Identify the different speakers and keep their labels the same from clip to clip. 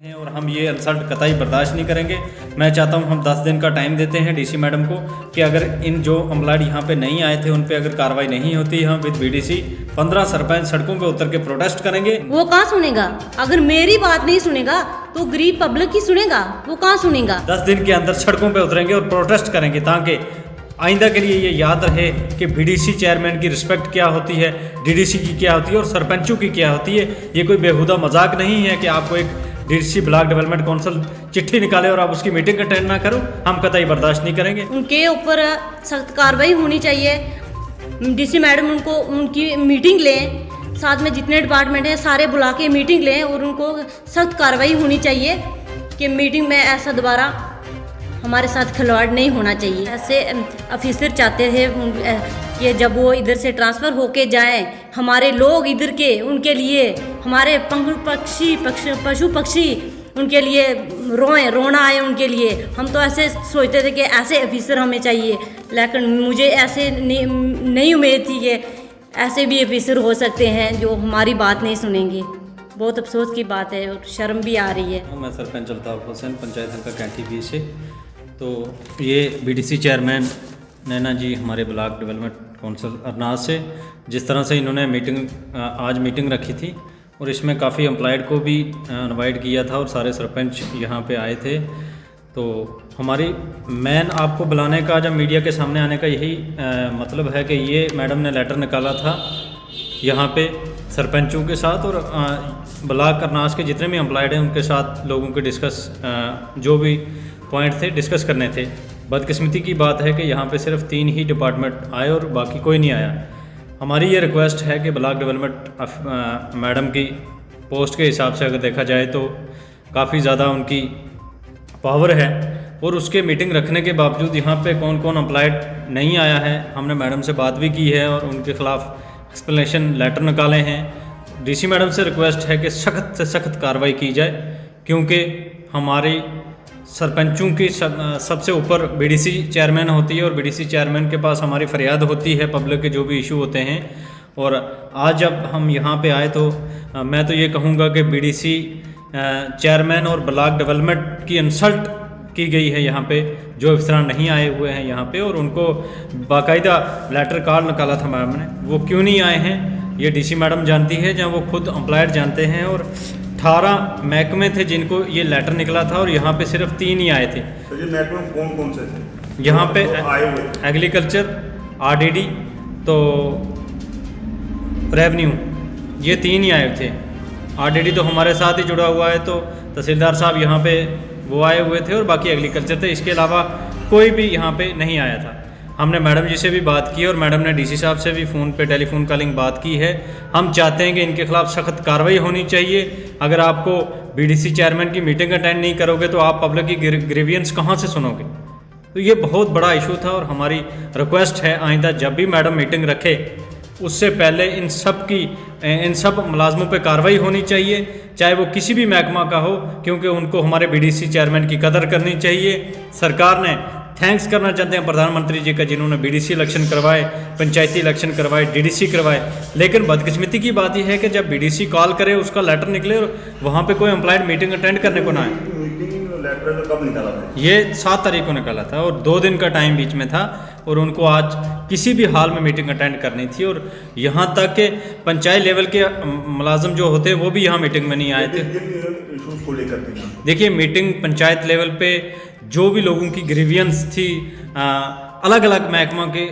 Speaker 1: हैं और हम ये इंसल्ट कतई बर्दाश्त नहीं करेंगे। मैं चाहता हूं हम 10 दिन का टाइम देते हैं डीसी मैडम को कि अगर इन जो एम्प्लॉयड यहाँ पे नहीं आए थे उन पे अगर कार्रवाई नहीं होती, हम विद बीडीसी 15 सरपंच सड़कों पे उतर के प्रोटेस्ट करेंगे।
Speaker 2: वो कहाँ सुनेगा? अगर मेरी बात नहीं सुनेगा तो गरीब पब्लिक की सुनेगा, वो कहाँ सुनेगा?
Speaker 1: 10 दिन के अंदर सड़कों पे उतरेंगे और प्रोटेस्ट करेंगे ताकि आइंदा के लिए ये याद रहे कि बीडीसी चेयरमैन की रिस्पेक्ट क्या होती है, डीडीसी की क्या होती है और सरपंचों की क्या होती है। ये कोई बेहुदा मजाक नहीं है कि आपको एक डीडीसी ब्लॉक डेवलपमेंट काउंसिल चिट्ठी निकाले और आप उसकी मीटिंग अटेंड ना करो, हम कतई बर्दाश्त नहीं करेंगे।
Speaker 2: उनके ऊपर सख्त कार्रवाई होनी चाहिए। डीसी मैडम उनको उनकी मीटिंग लें, साथ में जितने डिपार्टमेंट हैं सारे बुला के मीटिंग लें और उनको सख्त कार्रवाई होनी चाहिए कि मीटिंग में ऐसा दोबारा हमारे साथ खिलवाड़ नहीं होना चाहिए। ऐसे ऑफिसर चाहते थे कि जब वो इधर से ट्रांसफ़र होके जाएं, हमारे लोग इधर के उनके लिए, हमारे पशु पक्षी उनके लिए रोना आए उनके लिए। हम तो ऐसे सोचते थे कि ऐसे ऑफिसर हमें चाहिए, लेकिन मुझे ऐसे नहीं उम्मीद थी कि ऐसे भी ऑफिसर हो सकते हैं जो हमारी बात नहीं सुनेंगे। बहुत अफसोस की बात है और शर्म भी आ रही है।
Speaker 1: मैं सरपंच अल्ताफ हुसैन, पंचायत हल्का कैंटी बी से। तो ये बीडीसी चेयरमैन नैना जी हमारे ब्लॉक डेवलपमेंट काउंसिल अरनाज से, जिस तरह से इन्होंने आज मीटिंग रखी थी और इसमें काफ़ी एम्प्लॉयड को भी इनवाइट किया था और सारे सरपंच यहाँ पे आए थे। तो हमारी मेन आपको बुलाने का, जब मीडिया के सामने आने का यही मतलब है कि ये मैडम ने लेटर निकाला था यहाँ पे सरपंचों के साथ और ब्लॉक अरनाज के जितने भी एम्प्लॉयड हैं उनके साथ लोगों के जो भी पॉइंट थे डिस्कस करने थे। बदकिस्मती की बात है कि यहाँ पे सिर्फ 3 ही डिपार्टमेंट आए और बाकी कोई नहीं आया। हमारी ये रिक्वेस्ट है कि ब्लॉक डेवलपमेंट मैडम की पोस्ट के हिसाब से अगर देखा जाए तो काफ़ी ज़्यादा उनकी पावर है और उसके मीटिंग रखने के बावजूद यहाँ पे कौन कौन एम्प्लॉयड नहीं आया है। हमने मैडम से बात भी की है और उनके ख़िलाफ़ एक्सप्लेनेशन लेटर निकाले हैं। डीसी मैडम से रिक्वेस्ट है कि सख्त से सख्त कार्रवाई की जाए, क्योंकि हमारी सरपंचों की सबसे ऊपर बीडीसी चेयरमैन होती है और बीडीसी चेयरमैन के पास हमारी फरियाद होती है पब्लिक के जो भी इशू होते हैं। और आज जब हम यहाँ पे आए तो मैं तो ये कहूँगा कि बीडीसी चेयरमैन और ब्लॉक डेवलपमेंट की इंसल्ट की गई है यहाँ पे, जो अफसरान नहीं आए हुए हैं यहाँ पे, और उनको बाकायदा लेटर कार्ड निकाला था मैडम ने। वो क्यों नहीं आए हैं ये डीसी मैडम जानती है, जहाँ वो खुद एम्प्लॉयड जानते हैं। और 18 महकमे थे जिनको ये लेटर निकला था और यहाँ पे सिर्फ 3 ही आए थे।
Speaker 3: तो ये महकमे कौन कौन से थे
Speaker 1: यहाँ पे?
Speaker 3: आए हुए
Speaker 1: एग्रीकल्चर, आरडीडी, तो रेवेन्यू, ये 3 ही आए थे। आरडीडी तो हमारे साथ ही जुड़ा हुआ है, तो तहसीलदार साहब यहाँ पे वो आए हुए थे और बाकी एग्रीकल्चर थे। इसके अलावा कोई भी यहाँ पे नहीं आया था। हमने मैडम जी से भी बात की और मैडम ने डीसी साहब से भी फ़ोन पे टेलीफोन कॉलिंग बात की है। हम चाहते हैं कि इनके खिलाफ सख्त कार्रवाई होनी चाहिए। अगर आपको बीडीसी चेयरमैन की मीटिंग अटेंड नहीं करोगे तो आप पब्लिक की ग्रीवियंस कहाँ से सुनोगे? तो ये बहुत बड़ा इशू था और हमारी रिक्वेस्ट है आइंदा जब भी मैडम मीटिंग रखे उससे पहले इन सब मुलाजमों पे कार्रवाई होनी चाहिए, चाहे वो किसी भी महकमा का हो, क्योंकि उनको हमारे बीडीसी चेयरमैन की कदर करनी चाहिए। सरकार ने थैंक्स करना चाहते हैं प्रधानमंत्री जी का, जिन्होंने बीडीसी इलेक्शन करवाए, पंचायती इलेक्शन करवाए, डीडीसी करवाए। लेकिन बदकिस्मती की बात यह है कि जब बीडीसी कॉल करे, उसका लेटर निकले और वहाँ पे कोई एम्प्लॉयड मीटिंग अटेंड करने को ना आए।
Speaker 3: मीटिंग लेटर कब निकाला था?
Speaker 1: ये 7 तारीख को निकाला था और 2 दिन का टाइम बीच में था और उनको आज किसी भी हाल में मीटिंग अटेंड करनी थी। और यहाँ तक कि पंचायत लेवल के मुलाजिम जो होते हैं वो भी यहाँ मीटिंग में नहीं आए थे।
Speaker 3: इशूज को लेकर
Speaker 1: देखिए, मीटिंग पंचायत लेवल पे जो भी लोगों की ग्रीवियंस थी, अलग अलग महकमा के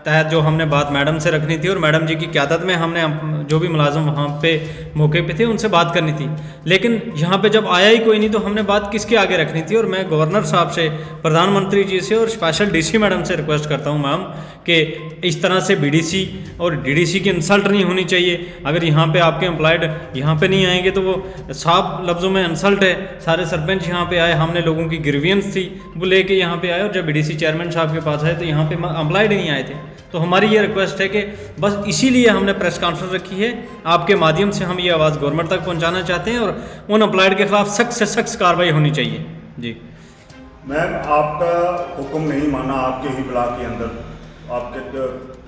Speaker 1: तहत जो हमने बात मैडम से रखनी थी और मैडम जी की क़यादत में हमने जो भी मुलाजिम वहाँ पे मौके पे थे उनसे बात करनी थी। लेकिन यहाँ पे जब आया ही कोई नहीं तो हमने बात किसके आगे रखनी थी। और मैं गवर्नर साहब से, प्रधानमंत्री जी से और स्पेशल डीसी मैडम से रिक्वेस्ट करता हूँ मैम कि इस तरह से बीडीसी और डीडीसी की इंसल्ट नहीं होनी चाहिए। अगर यहाँ पे आपके एम्प्लॉयड यहाँ पे नहीं आएंगे तो वो साफ लफ्ज़ों में इंसल्ट है। सारे सरपंच यहाँ पे आए, हमने लोगों की ग्रीवियंस थी वो लेके यहाँ पे आए और जब बीडीसी चेयरमैन साहब के पास आए तो यहाँ पे एम्प्लॉयड ही नहीं आए थे। तो हमारी ये रिक्वेस्ट है कि बस इसीलिए हमने प्रेस कॉन्फ्रेंस रखी है। आपके माध्यम से हम ये आवाज़ गवर्नमेंट तक पहुँचाना चाहते हैं और उन एम्प्लॉयड के खिलाफ सख्त से सख्त कार्रवाई होनी चाहिए। जी
Speaker 3: मैम, आपका हुक्म नहीं माना आपके ही ब्लॉक के अंदर, आपके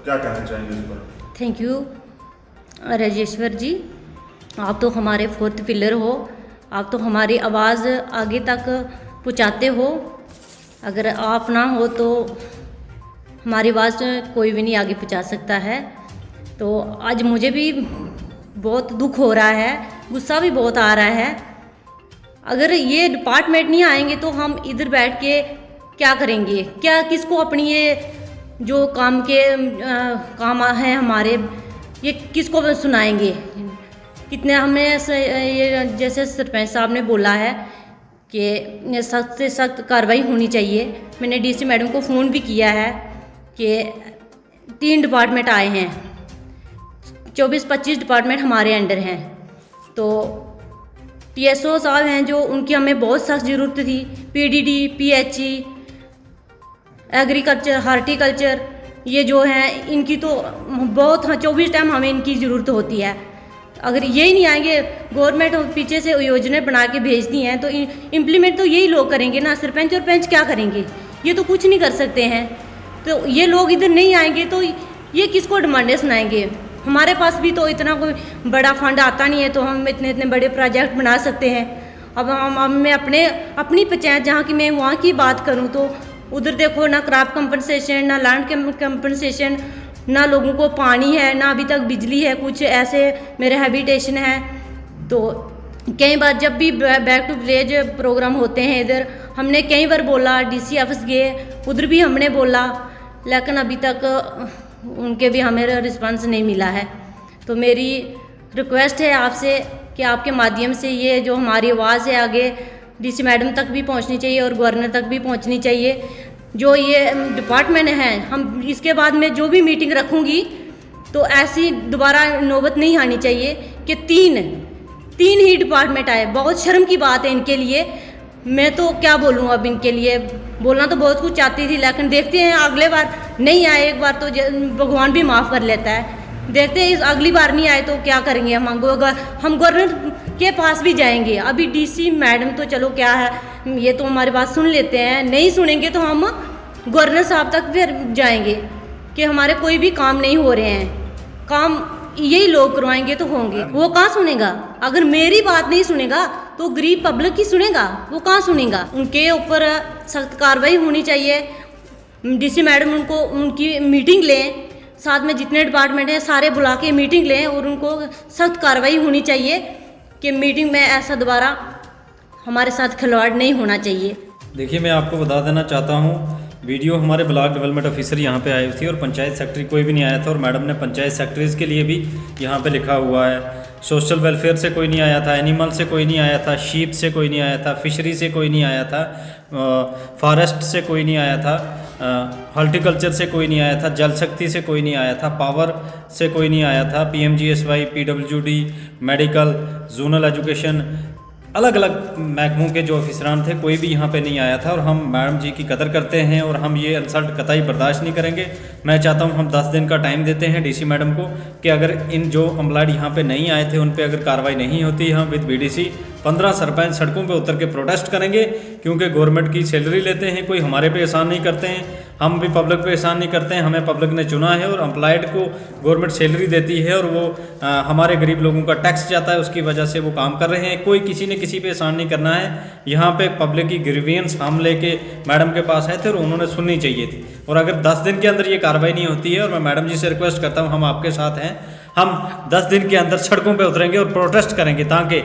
Speaker 3: क्या कहना चाहेंगे इस पर?
Speaker 2: थैंक यू राजेश्वर जी, आप तो हमारे 4th पिलर हो आप तो हमारी आवाज़ आगे तक पहुंचाते हो, अगर आप ना हो तो हमारी आवाज़ कोई भी नहीं आगे पहुंचा सकता है। तो आज मुझे भी बहुत दुख हो रहा है, गुस्सा भी बहुत आ रहा है। अगर ये डिपार्टमेंट नहीं आएंगे तो हम इधर बैठ के क्या करेंगे, क्या किसको अपनी ये जो काम काम हैं हमारे, ये किसको सुनाएंगे। कितने हमें ये जैसे सरपंच साहब ने बोला है कि सख्त से सख्त कार्रवाई होनी चाहिए। मैंने डीसी मैडम को फ़ोन भी किया है कि 3 डिपार्टमेंट आए हैं, 24-25 डिपार्टमेंट हमारे अंडर हैं। तो TSO साहब हैं जो, उनकी हमें बहुत सख्त ज़रूरत थी। PDD, PHE, एग्रीकल्चर, हार्टिकल्चर, ये जो हैं इनकी तो बहुत 24 टाइम हमें इनकी ज़रूरत होती है। अगर यही नहीं आएंगे, गवर्नमेंट पीछे से योजना बना के भेजती हैं तो इम्प्लीमेंट तो यही लोग करेंगे ना, सरपंच और पंच क्या करेंगे, ये तो कुछ नहीं कर सकते हैं। तो ये लोग इधर नहीं आएंगे तो ये किसको डिमांडें सुनाएंगे। हमारे पास भी तो इतना कोई बड़ा फंड आता नहीं है तो हम इतने बड़े प्रोजेक्ट बना सकते हैं। अब मैं अपनी पंचायत जहाँ की मैं वहाँ की बात करूँ तो उधर देखो ना क्रॉप कंपनसेशन, ना लैंड कंपनसेशन, ना लोगों को पानी है, ना अभी तक बिजली है। कुछ ऐसे मेरे हैबिटेशन है। तो कई बार जब भी बैक टू विलेज प्रोग्राम होते हैं इधर, हमने कई बार बोला, DC ऑफिस गए, उधर भी हमने बोला, लेकिन अभी तक उनके भी हमें रिस्पांस नहीं मिला है। तो मेरी रिक्वेस्ट है आपसे कि आपके माध्यम से ये जो हमारी आवाज़ है आगे DC मैडम तक भी पहुंचनी चाहिए और गवर्नर तक भी पहुंचनी चाहिए। जो ये डिपार्टमेंट हैं, हम इसके बाद में जो भी मीटिंग रखूंगी तो ऐसी दोबारा नौबत नहीं आनी चाहिए कि तीन ही डिपार्टमेंट आए। बहुत शर्म की बात है इनके लिए। मैं तो क्या बोलूँ, अब इनके लिए बोलना तो बहुत कुछ चाहती थी, लेकिन देखते हैं अगले बार नहीं आए, एक बार तो भगवान भी माफ़ कर लेता है। देखते हैं अगली बार नहीं आए तो क्या करेंगे। हम गवर्नर के पास भी जाएंगे। अभी DC मैडम तो चलो क्या है, ये तो हमारी बात सुन लेते हैं, नहीं सुनेंगे तो हम गवर्नर साहब तक फिर जाएंगे कि हमारे कोई भी काम नहीं हो रहे हैं, काम यही लोग करवाएंगे तो होंगे। वो कहाँ सुनेगा? अगर मेरी बात नहीं सुनेगा तो गरीब पब्लिक की सुनेगा, वो कहाँ सुनेगा। उनके ऊपर सख्त कार्रवाई होनी चाहिए। DC मैडम उनकी मीटिंग लें, साथ में जितने डिपार्टमेंट हैं सारे बुला के मीटिंग लें और उनको सख्त कार्रवाई होनी चाहिए कि मीटिंग में ऐसा दोबारा हमारे साथ खिलवाड़ नहीं होना चाहिए।
Speaker 1: देखिए, मैं आपको बता देना चाहता हूँ, वीडियो हमारे ब्लॉक डेवलपमेंट ऑफिसर यहाँ पे आए थी और पंचायत सेक्रेटरी कोई भी नहीं आया था। और मैडम ने पंचायत सेक्रेटरीज़ के लिए भी यहाँ पे लिखा हुआ है। सोशल वेलफेयर से कोई नहीं आया था, एनिमल से कोई नहीं आया था, शीप से कोई नहीं आया था, फिशरी से कोई नहीं आया था, फॉरेस्ट से कोई नहीं आया था, हॉर्टिकल्चर से कोई नहीं आया था, जल शक्ति से कोई नहीं आया था, पावर से कोई नहीं आया था, PMGSY, PWD, medical, zonal education, अलग अलग महकमों के जो अफसरान थे, कोई भी यहाँ पे नहीं आया था। और हम मैडम जी की कदर करते हैं और हम ये इंसल्ट कतई बर्दाश्त नहीं करेंगे। मैं चाहता हूँ हम 10 दिन का टाइम देते हैं DC मैडम को कि अगर इन जो एम्प्लॉयड यहाँ पे नहीं आए थे उन पे अगर कार्रवाई नहीं होती, हम विद BDC 15 सरपंच सड़कों पे उतर के प्रोटेस्ट करेंगे। क्योंकि गवर्नमेंट की सैलरी लेते हैं, कोई हमारे पे एहसान नहीं करते हैं, हम भी पब्लिक पे एहसान नहीं करते हैं। हमें पब्लिक ने चुना है और एम्प्लॉयड को गवर्नमेंट सैलरी देती है और वो हमारे गरीब लोगों का टैक्स जाता है, उसकी वजह से वो काम कर रहे हैं। कोई किसी ने किसी पे एहसान नहीं करना है। यहाँ पे पब्लिक की ग्रीवियंस हम लेके मैडम के पास आए थे और उन्होंने सुननी चाहिए थी। और अगर 10 दिन के अंदर ये कार्रवाई नहीं होती है, और मैं मैडम जी से रिक्वेस्ट करता हूँ, हम आपके साथ हैं, हम 10 दिन के अंदर सड़कों पे उतरेंगे और प्रोटेस्ट करेंगे ताकि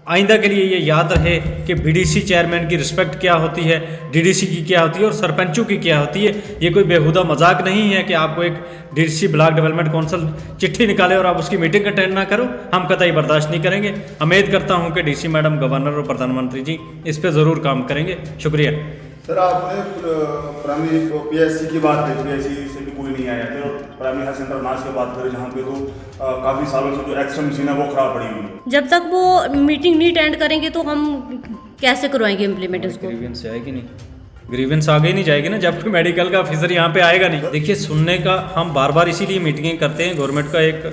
Speaker 1: आइंदा के लिए ये याद रहे कि BDC चेयरमैन की रिस्पेक्ट क्या होती है, DDC की क्या होती है और सरपंचों की क्या होती है। ये कोई बेहुदा मजाक नहीं है कि आपको एक DDC ब्लॉक डेवलपमेंट काउंसिल चिट्ठी निकाले और आप उसकी मीटिंग अटेंड ना करो। हम कतई बर्दाश्त नहीं करेंगे। उम्मीद करता हूँ कि DC मैडम, गवर्नर और प्रधानमंत्री जी इस पर ज़रूर काम करेंगे। शुक्रिया।
Speaker 3: सर, आपने प्राइमरी PSC की बात की, PSC से भी कोई नहीं आया थे। और प्राइमरी हेल्थ सेंटर नाच की बात करें, जहाँ पे तो काफ़ी सालों से जो एक्सरे मशीन है वो खराब पड़ी हुई है।
Speaker 2: जब तक वो मीटिंग नहीं अटेंड करेंगे तो हम कैसे करवाएंगे इम्प्लीमेंट उसको।
Speaker 1: ग्रीवेंस आएगी नहीं, ग्रीवेंस आगे नहीं जाएगी ना जब कोई मेडिकल का ऑफिसर यहाँ पे आएगा नहीं। देखिए, सुनने का हम बार बार इसीलिए मीटिंगें करते हैं। गवर्नमेंट का एक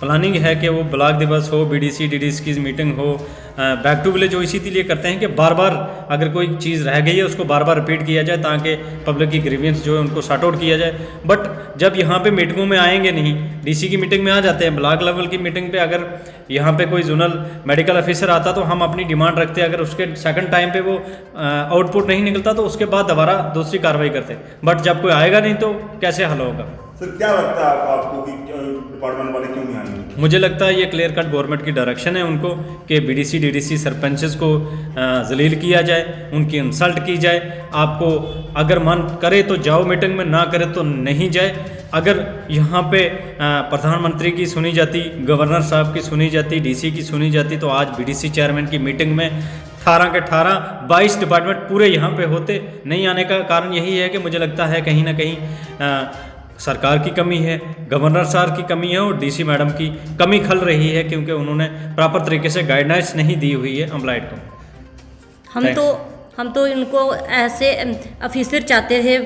Speaker 1: प्लानिंग है कि वो ब्लॉक दिवस हो, BDC DDC की मीटिंग हो, बैक टू विलेज वो इसीलिए करते हैं कि बार बार अगर कोई चीज़ रह गई है उसको बार बार रिपीट किया जाए ताकि पब्लिक की ग्रीवियंस जो है उनको सॉर्ट आउट किया जाए। बट जब यहाँ पे मीटिंगों में आएंगे नहीं, डीसी की मीटिंग में आ जाते हैं, ब्लॉक लेवल की मीटिंग पे अगर यहाँ पे कोई जोनल मेडिकल ऑफिसर आता तो हम अपनी डिमांड रखते हैं, अगर उसके सेकंड टाइम पे वो आउटपुट नहीं निकलता तो उसके बाद दोबारा दूसरी कार्रवाई करते। बट जब कोई आएगा नहीं तो कैसे हल होगा?
Speaker 3: सर क्या लगता है आपको कि डिपार्टमेंट वाले क्यों नहीं आएंगे?
Speaker 1: मुझे लगता है ये क्लियर कट गवर्नमेंट की डायरेक्शन है उनको कि बीडीसी डीडीसी सरपंचेस को जलील किया जाए, उनकी इंसल्ट की जाए। आपको अगर मन करे तो जाओ मीटिंग में, ना करे तो नहीं जाए। अगर यहाँ पे प्रधानमंत्री की सुनी जाती, गवर्नर साहब की सुनी जाती, डीसी की सुनी जाती तो आज बीडीसी चेयरमैन की मीटिंग में 18 के 18 22 डिपार्टमेंट पूरे यहाँ पे होते। नहीं आने का कारण यही है कि मुझे लगता है कहीं ना कहीं सरकार की कमी है, गवर्नर साहब की कमी है और डीसी मैडम की कमी खल रही है क्योंकि उन्होंने प्रॉपर तरीके से गाइडलाइंस नहीं दी हुई है एम्प्लॉयड को।
Speaker 2: हम तो इनको ऐसे ऑफिसर चाहते थे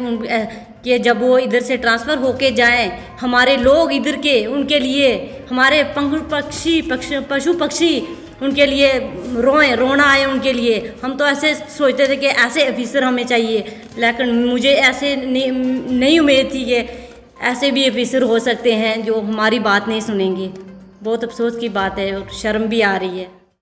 Speaker 2: कि जब वो इधर से ट्रांसफ़र होके जाएं, हमारे लोग इधर के उनके लिए, हमारे पशु पक्षी उनके लिए रोना आए उनके लिए। हम तो ऐसे सोचते थे कि ऐसे ऑफिसर हमें चाहिए, लेकिन मुझे ऐसे नहीं उम्मीद थी कि ऐसे भी ऑफिसर हो सकते हैं जो हमारी बात नहीं सुनेंगे। बहुत अफसोस की बात है और शर्म भी आ रही है।